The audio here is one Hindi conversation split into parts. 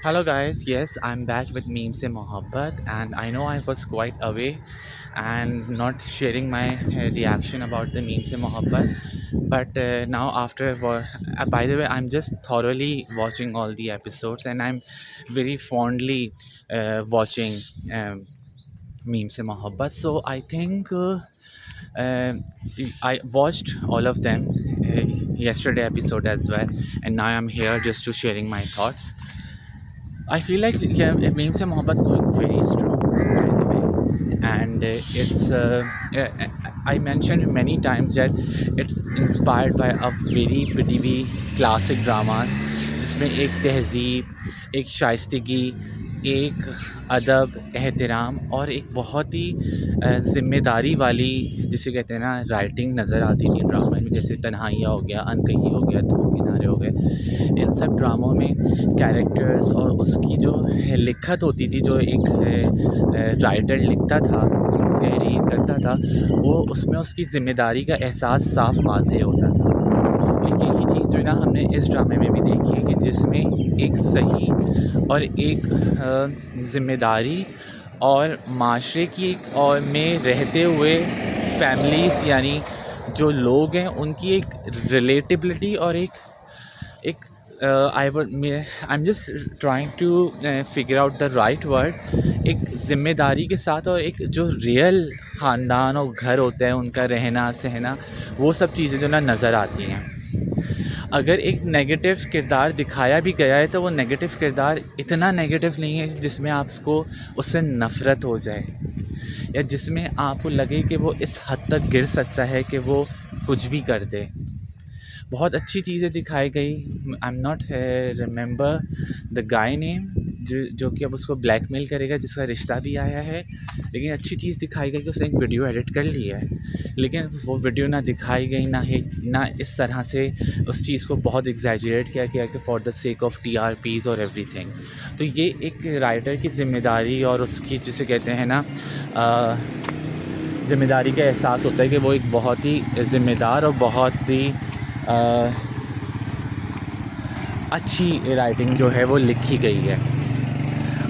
Hello guys, yes, I'm back with Memes Se Mohabbat, and I know I was quite away and not sharing my reaction about the Memes Se Mohabbat, but now by the way, I'm just thoroughly watching all the episodes and I'm very fondly watching um, Memes Se Mohabbat. So I think um I watched all of them yesterday episode as well, and now I'm here just to sharing my thoughts. I feel like yeah, it means a Mohabbat going very strong, by the way, and I mentioned many times that it's inspired by a very pretty classic dramas जिसमें एक तहज़ीब, एक शाइस्तगी, एक अदब, एहतराम और एक बहुत ही ज़िम्मेदारी वाली जिसे कहते हैं ना राइटिंग नज़र आती थी ड्रामे में, जैसे तन्हाइयाँ हो गया, अनकही हो गया, दो किनारे हो गए। इन सब ड्रामों में कैरेक्टर्स और उसकी जो लिखत होती थी, जो एक राइटर लिखता था, तहरीर करता था, वो उसमें उसकी ज़िम्मेदारी का एहसास साफ वाज़ेह होता था। और यही चीज़ जो है ना हमने इस ड्रामे में भी देखी है कि जिसमें एक सही और एक ज़िम्मेदारी और माशरे की और में रहते हुए फैमिलीज़ यानी जो लोग हैं उनकी एक रिलेटेबिलिटी और एक एक I am just trying to figure out the right word, एक ज़िम्मेदारी के साथ और एक जो रियल ख़ानदान और घर होता है उनका रहना सहना, वो सब चीज़ें जो ना नज़र आती हैं। अगर एक नेगेटिव किरदार दिखाया भी गया है तो वो नेगेटिव किरदार इतना नेगेटिव नहीं है जिसमें आपको उससे नफ़रत हो जाए या जिसमें आपको लगे कि वो इस हद तक गिर सकता है कि वो कुछ भी कर दे। बहुत अच्छी चीज़ें दिखाई गई। I am not remember the guy name जो कि अब उसको ब्लैकमेल करेगा, जिसका रिश्ता भी आया है, लेकिन अच्छी चीज़ दिखाई गई कि उसने एक वीडियो एडिट कर ली है, लेकिन वो वीडियो ना दिखाई गई ना इस तरह से उस चीज़ को बहुत एग्जैजरेट किया गया कि for the sake of TRPs और एवरीथिंग। तो ये एक राइटर की ज़िम्मेदारी और उसकी जिसे कहते हैं ना ज़िम्मेदारी का एहसास होता है कि वो एक बहुत ही ज़िम्मेदार और बहुत ही अच्छी राइटिंग जो है वो लिखी गई है।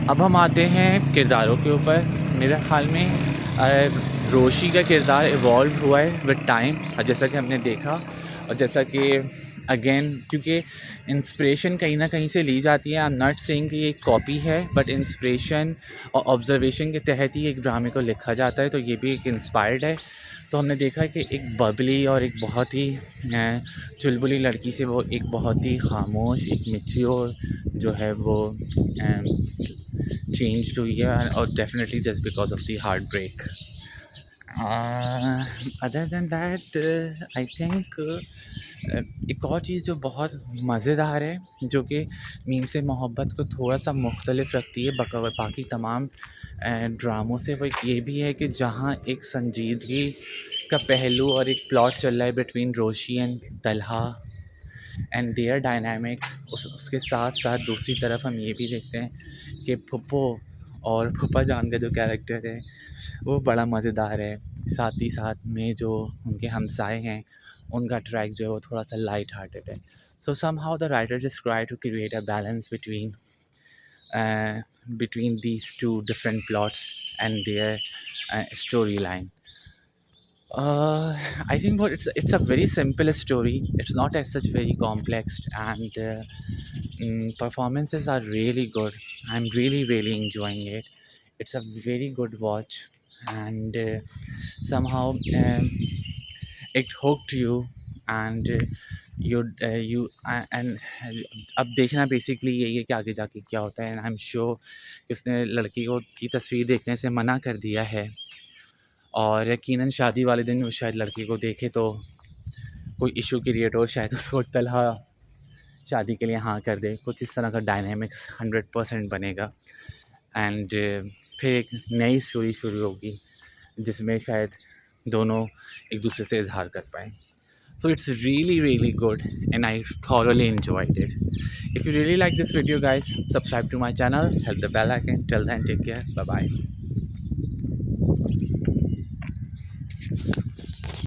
अब हम आते हैं किरदारों के ऊपर। मेरे ख़्याल में रोशी का किरदार इवॉल्व हुआ है विद टाइम, जैसा कि हमने देखा, और जैसा कि अगेन क्योंकि इंस्पिरेशन कहीं ना कहीं से ली जाती है। आई एम नॉट सेइंग कि ये एक कॉपी है, बट इंस्पिरेशन और ऑब्जर्वेशन के तहत ही एक ड्रामे को लिखा जाता है, तो ये भी एक इंस्पायर्ड है। तो हमने देखा कि एक बबली और एक बहुत ही चुलबुली लड़की से वो एक बहुत ही खामोश, एक मैच्योर जो है वो चेंज हुई है, और definitely just because of the heartbreak. Other than that I think एक और चीज़ जो बहुत मज़ेदार है, जो कि मीम से मोहब्बत को थोड़ा सा मुख्तलिफ रखती है बाकी तमाम ड्रामों से, वो ये भी है कि जहाँ एक संजीदगी का पहलू और एक प्लॉट चल रहा है between Roshi and Talha and their dynamics, उसके साथ साथ दूसरी तरफ हम ये भी देखते हैं कि फुप्पो और फूफा जान का जो कैरेक्टर है वो बड़ा मज़ेदार है। साथ ही साथ में जो उनके हमसाए हैं उनका ट्रैक जो है वो थोड़ा सा लाइट हार्टेड है। So somehow the writer just try to create a balance between these two different plots and their storyline. I think it's a very simple story. It's not as such very complex, and performances are really good. I'm really enjoying it. It's a very good watch, and somehow it hooked you, and you and अब देखना बेसिकली यही है कि आगे जाके क्या होता है। एंड आई एम श्योर कि उसने लड़की को की तस्वीर देखने से मना कर दिया है, और यकीनन शादी वाले दिन वो शायद लड़की को देखे तो कोई इशू क्रिएट हो, शायद उसको तलहा शादी के लिए हाँ कर दे। कुछ इस तरह का डायनामिक्स 100% बनेगा, एंड फिर एक नई स्टोरी शुरू होगी जिसमें शायद दोनों एक दूसरे से इजहार कर पाएँ। So it's really good, and I thoroughly enjoyed it. If you really like this video guys, subscribe to my channel, hit the bell icon. Till then, take care, bye bye.